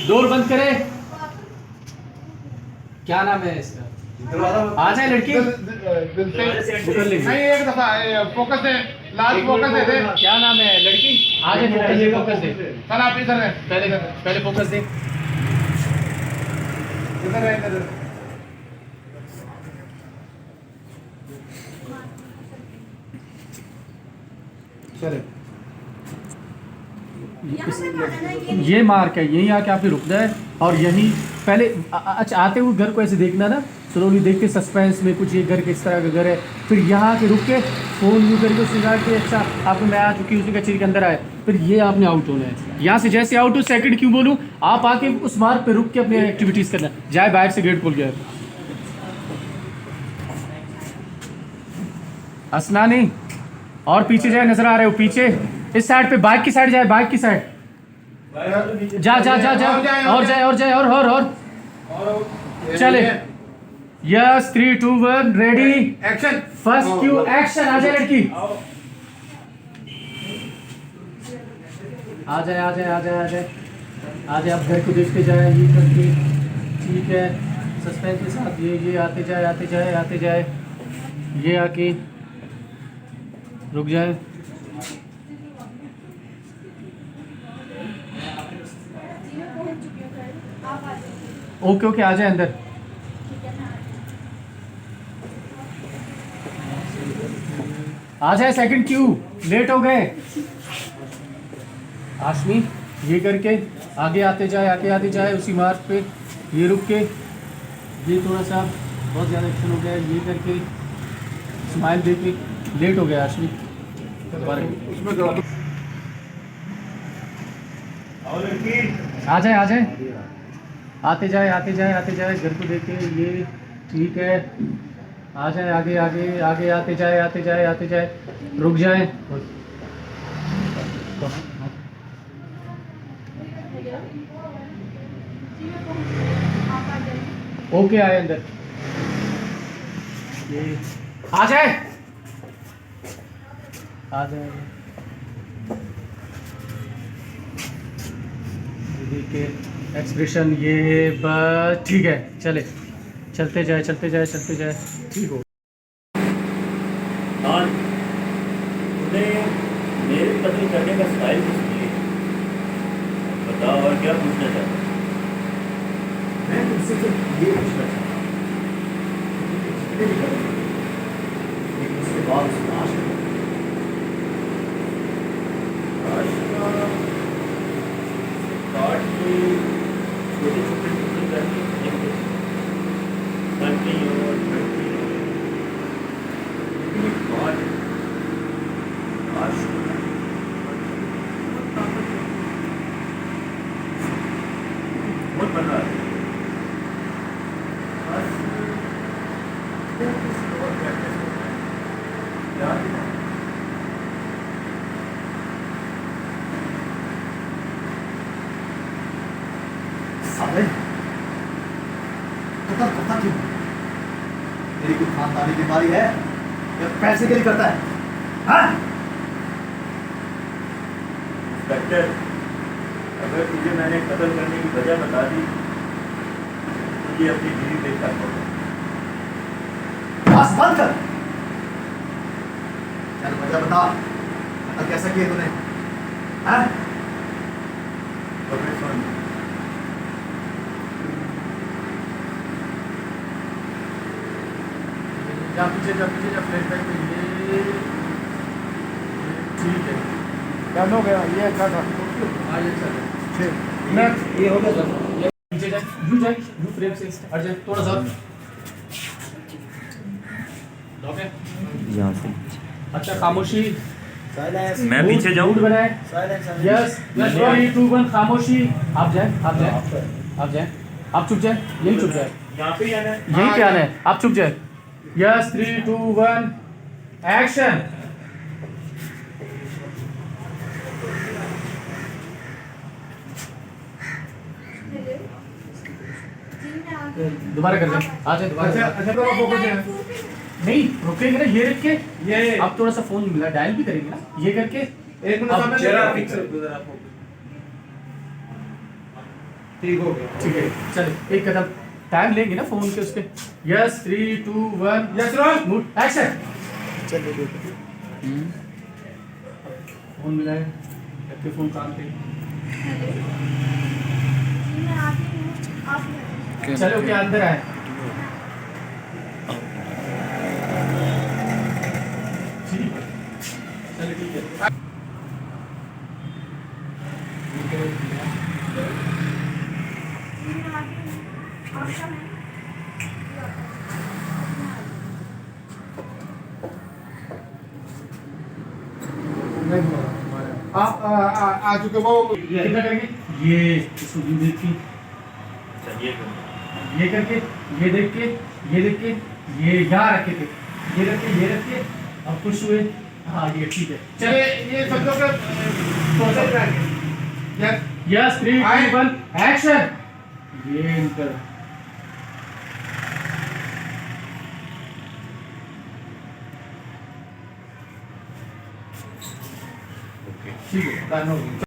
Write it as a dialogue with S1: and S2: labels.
S1: Door बंद करे। क्या नाम है इसका? आ जाए लड़की।
S2: नहीं एक दफा फोकस दे, लास्ट फोकस दे दे।
S1: क्या नाम है लड़की? आ जाए, फोकस दे, फोकस दे।
S2: चल आप इधर है,
S1: पहले फोकस दे।
S2: इधर है, इधर चले।
S1: ये मार्क है, यहीं आके आपने रुकना है और यहीं पहले अच्छा आते हुए घर को ऐसे देखना ना, स्लोली देख के सस्पेंस में कुछ ये घर किस तरह का घर है, फिर यहाँ आके रुक के फ़ोन यूँ करके उसने कहा कि अच्छा आपको मैं आ चुकी, उसने कहा चीज के अंदर आए, फिर ये आपने आउट होना है। यहाँ से जैसे आउट हो, सेकंड क्यों बोलूँ, आप आके उस मार्क पे रुक के अपनी एक्टिविटीज़ करना। जाए बाहर से गेट खोल गया, हंसना नहीं। और पीछे जाए, नजर आ रहे हो पीछे, इस साइड पे, बाइक की साइड जाए, बाइक की साइड जा जा जा जा, और जाए और जाए और चले। Yes 3 2 1 ready
S2: action.
S1: First cue action. आ जाए लड़की, आ जाए आ जाए आ जाए आ जाए आ जाए। आप घर को देखते जाए ये करके, ठीक है, सस्पेंस के साथ ये आते जाए आते जाए आते जाए, ये आके रुक जाए। ओके ओके, आ जाए अंदर। आ जाए, सेकंड क्यू, लेट हो गए। आशमी ये करके आगे आते जाए, आगे आते जाए, उसी मार्क पे ये रुक के, ये थोड़ा सा बहुत ज़्यादा एक्शन हो गया, ये करके स्माइल दे के, लेट हो गया आशमी। आ जाए आ जाए, आते जाए आते जाए आते जाए, घर को देख के ये, ठीक है, आ जाए आगे आगे आगे आते जाए आते जाए आते जाए, रुक जाए। ओके आए अंदर, ये आ जाए आ जाए, देख के एक्सप्रेशन ये, बस ठीक है, चले, चलते जाए चलते जाए चलते जाए, ठीक हो।
S3: हाँ, उन्हें मेरे कत्ल करने का स्टाइल किसने है? बताओ, और क्या पूछना चाहते?
S4: मैं तुमसे तो ये पूछना चाहता हूँ, लेकिन उसके बाद उस लाश को
S3: काट के छोटे छोटे टुकड़े करके बनती और बनती और बहुत बन रहा है।
S4: साले कतल करता क्यों? तेरी कोई खानदानी बीमारी है या पैसे के लिए करता है? हाँ?
S3: इंस्पेक्टर, अगर तुझे मैंने कत्ल करने की वजह बता दी, तुझे अपनी बीवी पे शक होगा।
S4: बस बंद कर। चल वजह बता, कतल कैसा किया तूने? हाँ?
S3: तो फिर सुन,
S1: जा पीछे जा पीछे जा, फ्लैशबैक में ये, ठीक है,
S2: डन हो गया, ये अच्छा था।
S1: आगे चल,
S2: नेक्स्ट ये हो गया सर।
S1: पीछे जाए, यू फ्रेम से हट जाए थोड़ा सा, ओके,
S3: यहाँ से
S1: अच्छा खामोशी,
S3: मैं पीछे जाऊँ?
S1: मूड बनाए, यस यस 3 2 1 खामोशी। आप जाए आप जाए आप जाए, आप चुप जाए, यही चुप जाए,
S3: यहाँ पे ही आना है।
S1: यहीं पे आना है, आप चुप जाए। Yes 3 2 1 action. दोबारा कर दे, आ जाए दोबारा।
S2: अच्छा तो फोकस है।
S1: नहीं रुकेंगे ना, ये रख के,
S2: ये
S1: अब थोड़ा सा फोन मिला, डायल भी करेंगे ना, ये करके
S2: एक मिनट
S1: अब
S2: सामने
S1: जरा
S2: देखो।
S1: फिक्स
S2: ठीक हो गया
S1: ठीक है चलिए एक कदम टाइम लेंगे ना फोन के उसके यस 3 2 1
S2: यस रोल
S1: मूड एक्शन
S2: चलिए देखो
S1: फोन मिलाए रखे फोन काम पे
S5: मैं आती हूँ आप
S1: चलो क्या अंदर आए ठीक है चलो ठीक है
S5: मैं आती हूँ आप कब हैं?
S2: आप आ चुके वो
S1: कितना करेंगे ये इसको भी देख के
S3: चलिए
S1: ये करके ये देख के ये देख के ये यहाँ रखे थे ये रख के अब खुश हुए हाँ ये ठीक है
S2: चलिए
S1: चलिए
S2: ये सब लोग प्रोसेस रहेंगे यस
S1: यस 3
S2: आए।
S1: 2 1 एक्शन ये इनका ठीक है डन हो गया